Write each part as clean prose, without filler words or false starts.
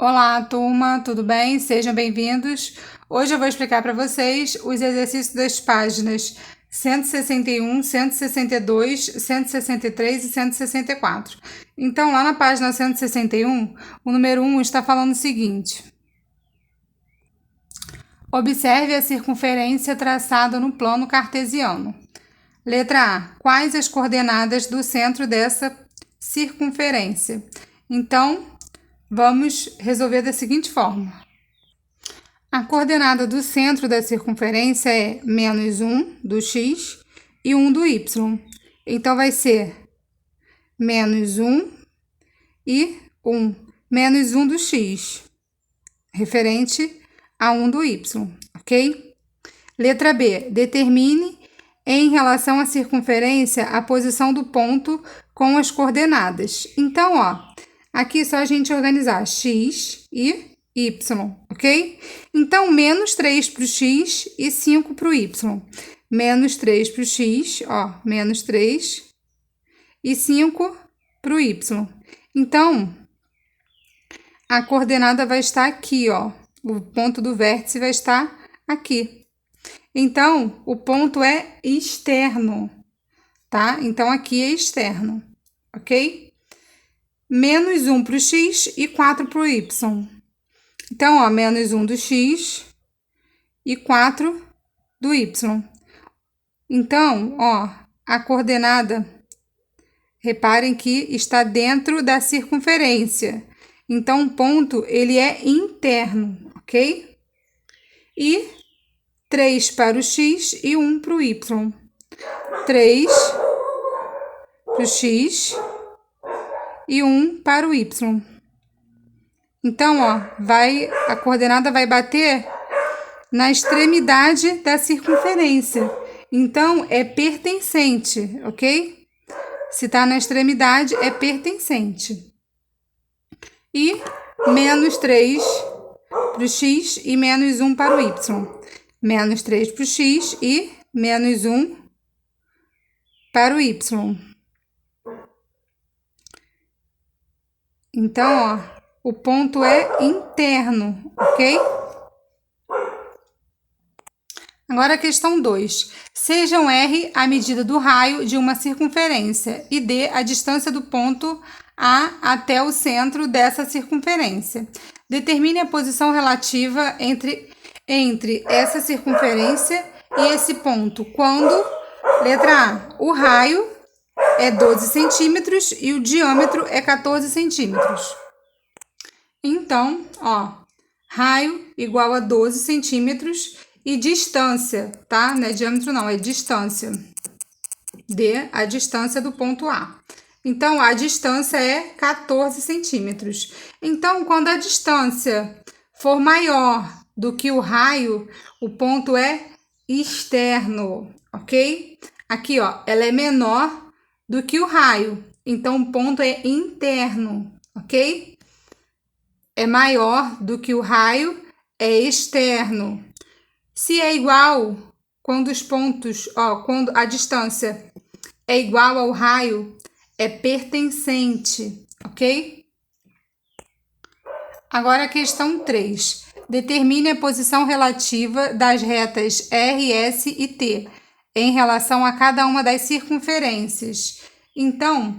Olá, turma, tudo bem? Sejam bem-vindos. Hoje eu vou explicar para vocês os exercícios das páginas 161, 162, 163 e 164. Então, lá na página 161, o número 1 está falando o seguinte: observe a circunferência traçada no plano cartesiano. Letra A. Quais as coordenadas do centro dessa circunferência? Então, vamos resolver da seguinte forma. A coordenada do centro da circunferência é -1 do x e 1 do y. Então, vai ser -1 e 1. -1 do x, referente a 1 do y, ok? Letra B. Determine, em relação à circunferência, a posição do ponto com as coordenadas. Então, aqui é só a gente organizar x e y, ok? Então, -3 para o x e 5 para o y. -3 para o x, -3 e 5 para o y. Então, a coordenada vai estar aqui, o ponto do vértice vai estar aqui. Então, o ponto é externo, tá? Então, aqui é externo, ok? -1 para o x e 4 para o y. Então, -1 do x e 4 do y. Então, a coordenada, reparem que está dentro da circunferência. Então, o ponto, ele é interno, ok? E 3 para o x e 1 para o y. 3 para o x e 1 para o y. Então, a coordenada vai bater na extremidade da circunferência. Então, é pertencente, ok? Se está na extremidade, é pertencente. E -3 para o x e -1 para o y. -3 para o x e -1 para o y. Então, o ponto é interno, ok? Agora a questão 2. Sejam R a medida do raio de uma circunferência e D a distância do ponto A até o centro dessa circunferência. Determine a posição relativa entre essa circunferência e esse ponto, quando, letra A, o raio é 12 centímetros e o diâmetro é 14 centímetros. Então, raio igual a 12 centímetros e distância, tá? Não é diâmetro não, é distância. D, a distância do ponto A. Então, a distância é 14 centímetros. Então, quando a distância for maior do que o raio, o ponto é externo, ok? Aqui, ela é menor do que o raio, então o ponto é interno, ok? É maior do que o raio, é externo. Se é igual, quando os pontos, quando a distância é igual ao raio, é pertencente, ok? Agora a questão 3. Determine a posição relativa das retas R, S e T em relação a cada uma das circunferências. Então,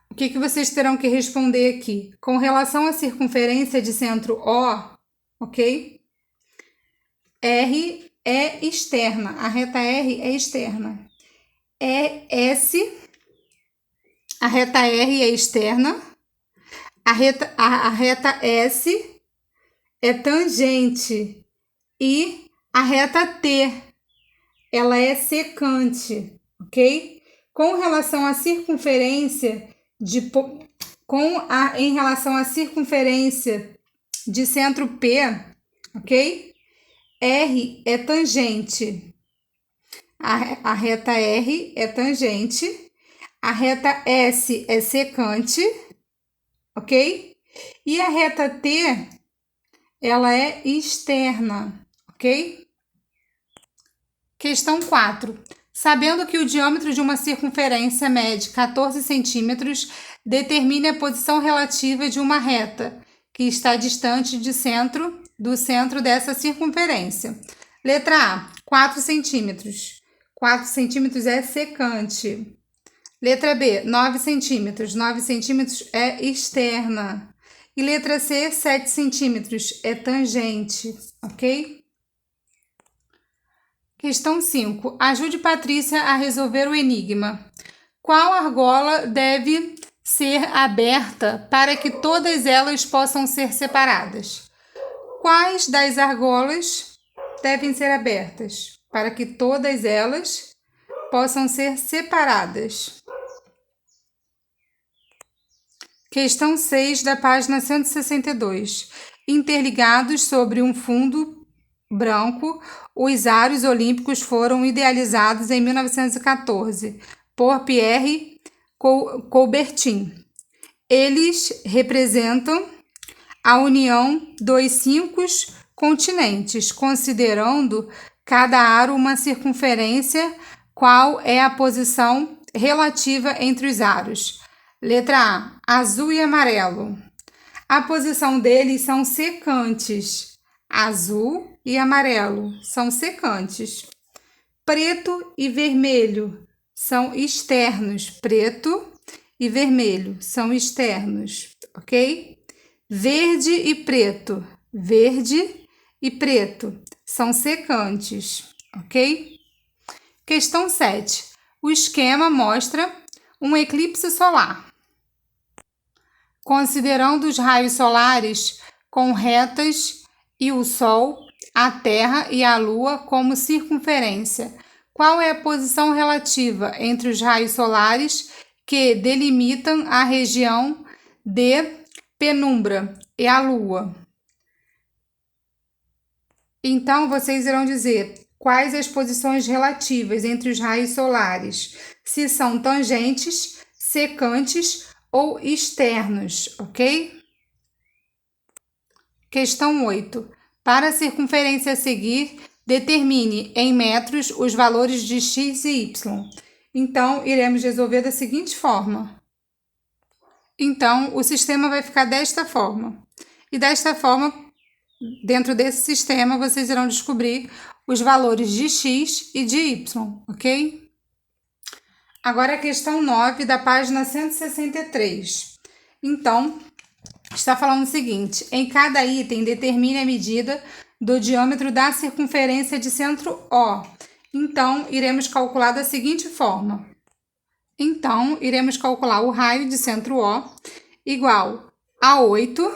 o que vocês terão que responder aqui? Com relação à circunferência de centro O, ok? R é externa, a reta R é externa. A reta R é externa. A reta S é tangente e a reta T, ela é secante, ok? Com relação à circunferência em relação à circunferência de centro P, ok? R é tangente. A reta R é tangente. A reta S é secante, ok? E a reta T, ela é externa, ok? Questão 4. Sabendo que o diâmetro de uma circunferência mede 14 centímetros, determine a posição relativa de uma reta que está distante do centro dessa circunferência. Letra A, 4 centímetros. 4 centímetros é secante. Letra B, 9 centímetros. 9 centímetros é externa. E letra C, 7 centímetros é tangente, ok? Questão 5. Ajude Patrícia a resolver o enigma. Qual argola deve ser aberta para que todas elas possam ser separadas? Quais das argolas devem ser abertas para que todas elas possam ser separadas? Questão 6 da página 162. Interligados sobre um fundo branco, os aros olímpicos foram idealizados em 1914 por Pierre Coubertin. Eles representam a união dos 5 continentes, considerando cada aro uma circunferência. Qual é a posição relativa entre os aros? Letra A, azul e amarelo. A posição deles são secantes. Azul e amarelo são secantes. Preto e vermelho são externos. Preto e vermelho são externos, ok? Verde e preto. Verde e preto são secantes, ok? Questão 7. O esquema mostra um eclipse solar. Considerando os raios solares com retas e o Sol, a Terra e a Lua como circunferência, qual é a posição relativa entre os raios solares que delimitam a região de penumbra e a Lua? Então, vocês irão dizer quais as posições relativas entre os raios solares, se são tangentes, secantes ou externos, ok? Questão 8. Para a circunferência a seguir, determine em metros os valores de x e y. Então, iremos resolver da seguinte forma. Então, o sistema vai ficar desta forma. E desta forma, dentro desse sistema, vocês irão descobrir os valores de x e de y, ok? Agora a questão 9 da página 163. Então, está falando o seguinte: em cada item, determine a medida do diâmetro da circunferência de centro O. Então, iremos calcular da seguinte forma. Então, iremos calcular o raio de centro O igual a 8,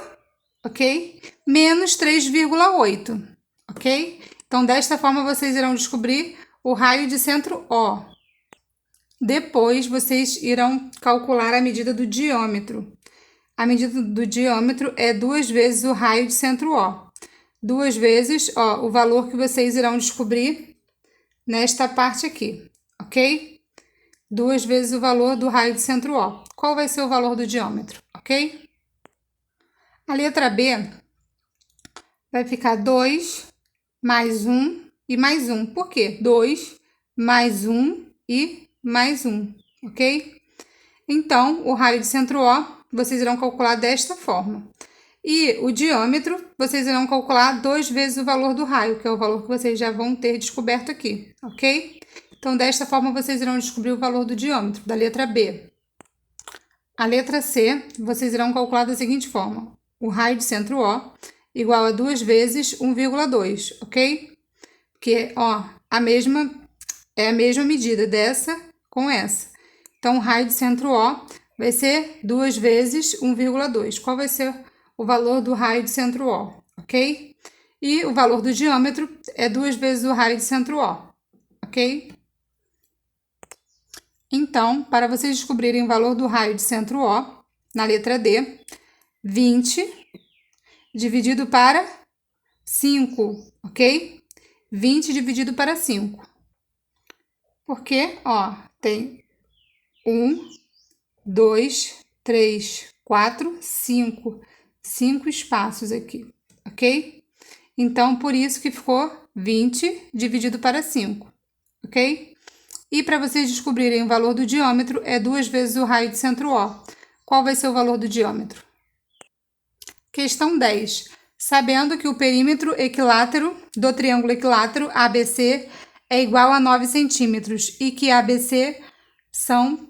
ok? Menos 3,8, ok? Então, desta forma, vocês irão descobrir o raio de centro O. Depois, vocês irão calcular a medida do diâmetro. A medida do diâmetro é 2 vezes o raio de centro O. 2 vezes, o valor que vocês irão descobrir nesta parte aqui, ok? 2 vezes o valor do raio de centro O. Qual vai ser o valor do diâmetro, ok? A letra B vai ficar 2 mais 1 e mais 1. Por quê? 2 mais 1 e mais 1, ok? Então, o raio de centro O, vocês irão calcular desta forma. E o diâmetro, vocês irão calcular 2 vezes o valor do raio, que é o valor que vocês já vão ter descoberto aqui, ok? Então, desta forma, vocês irão descobrir o valor do diâmetro, da letra B. A letra C, vocês irão calcular da seguinte forma. O raio de centro O igual a 2 vezes 1,2, ok? Porque, é a mesma medida dessa com essa. Então, o raio de centro O vai ser 2 vezes 1,2. Qual vai ser o valor do raio de centro O, ok? E o valor do diâmetro é 2 vezes o raio de centro O, ok? Então, para vocês descobrirem o valor do raio de centro O, na letra D, 20 dividido para 5, ok? 20 dividido para 5. Porque, tem 1, 2, 3, 4, 5. 5 espaços aqui, ok? Então, por isso que ficou 20 dividido para 5, ok? E para vocês descobrirem o valor do diâmetro, é 2 vezes o raio de centro O. Qual vai ser o valor do diâmetro? Questão 10. Sabendo que o perímetro equilátero do triângulo equilátero ABC é igual a 9 centímetros e que ABC são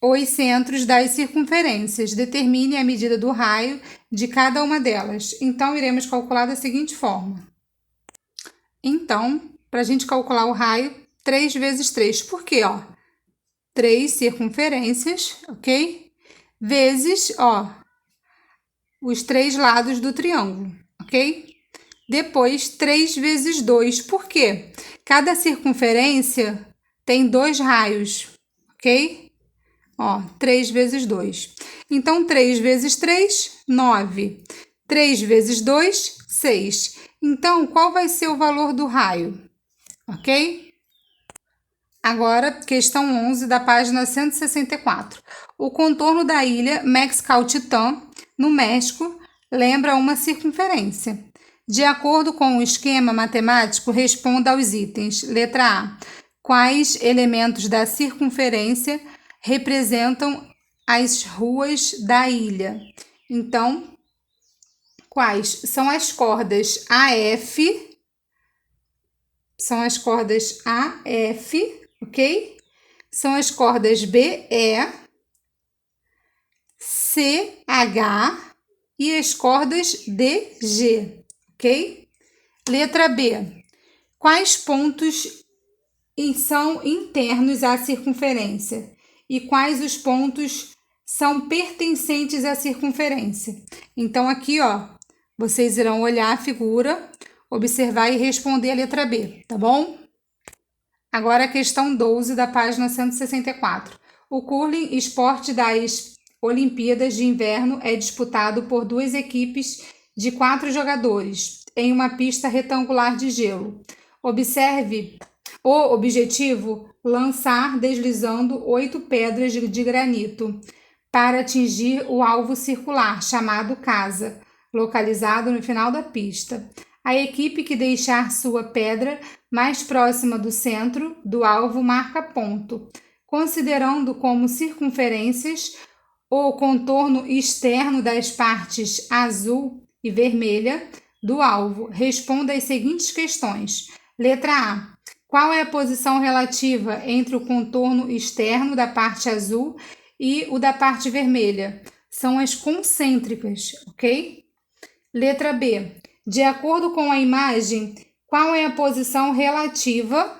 os centros das circunferências, determine a medida do raio de cada uma delas. Então, iremos calcular da seguinte forma. Então, para a gente calcular o raio, 3 vezes 3. Por quê? 3 circunferências, ok? Vezes, os 3 lados do triângulo, ok? Depois, 3 vezes 2. Por quê? Cada circunferência tem 2 raios, ok? 3 vezes 2. Então, 3 vezes 3, 9. 3 vezes 2, 6. Então, qual vai ser o valor do raio? Ok? Agora, questão 11 da página 164. O contorno da ilha Mexcal-Titã, no México, lembra uma circunferência. De acordo com o esquema matemático, responda aos itens. Letra A. Quais elementos da circunferência representam as ruas da ilha? Então, quais? São as cordas AF, ok? São as cordas BE, CH e as cordas DG, ok? Letra B. Quais pontos são internos à circunferência e quais os pontos são pertencentes à circunferência? Então, aqui, vocês irão olhar a figura, observar e responder a letra B, tá bom? Agora a questão 12 da página 164. O curling, esporte das Olimpíadas de Inverno, é disputado por 2 equipes de 4 jogadores em uma pista retangular de gelo. Observe o objetivo: lançar deslizando 8 pedras de granito para atingir o alvo circular, chamado casa, localizado no final da pista. A equipe que deixar sua pedra mais próxima do centro do alvo marca ponto, considerando como circunferências o contorno externo das partes azul e vermelha do alvo. Responda as seguintes questões. Letra A. Qual é a posição relativa entre o contorno externo da parte azul e o da parte vermelha? São as concêntricas, ok? Letra B. De acordo com a imagem, qual é a posição relativa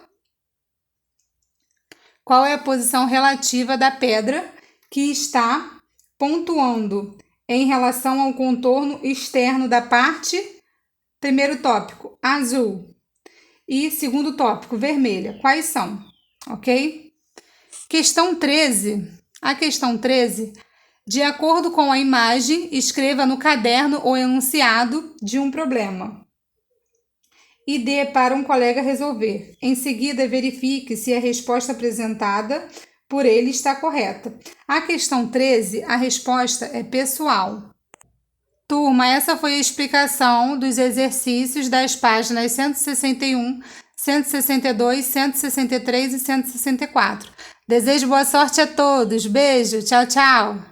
da pedra que está pontuando em relação ao contorno externo da parte, primeiro tópico, azul, e segundo tópico, vermelha? Quais são? Ok? Questão 13. A questão 13, de acordo com a imagem, escreva no caderno o enunciado de um problema e dê para um colega resolver. Em seguida, verifique se a resposta apresentada por ele está correta. A questão 13, a resposta é pessoal. Turma, essa foi a explicação dos exercícios das páginas 161, 162, 163 e 164. Desejo boa sorte a todos. Beijo, tchau, tchau.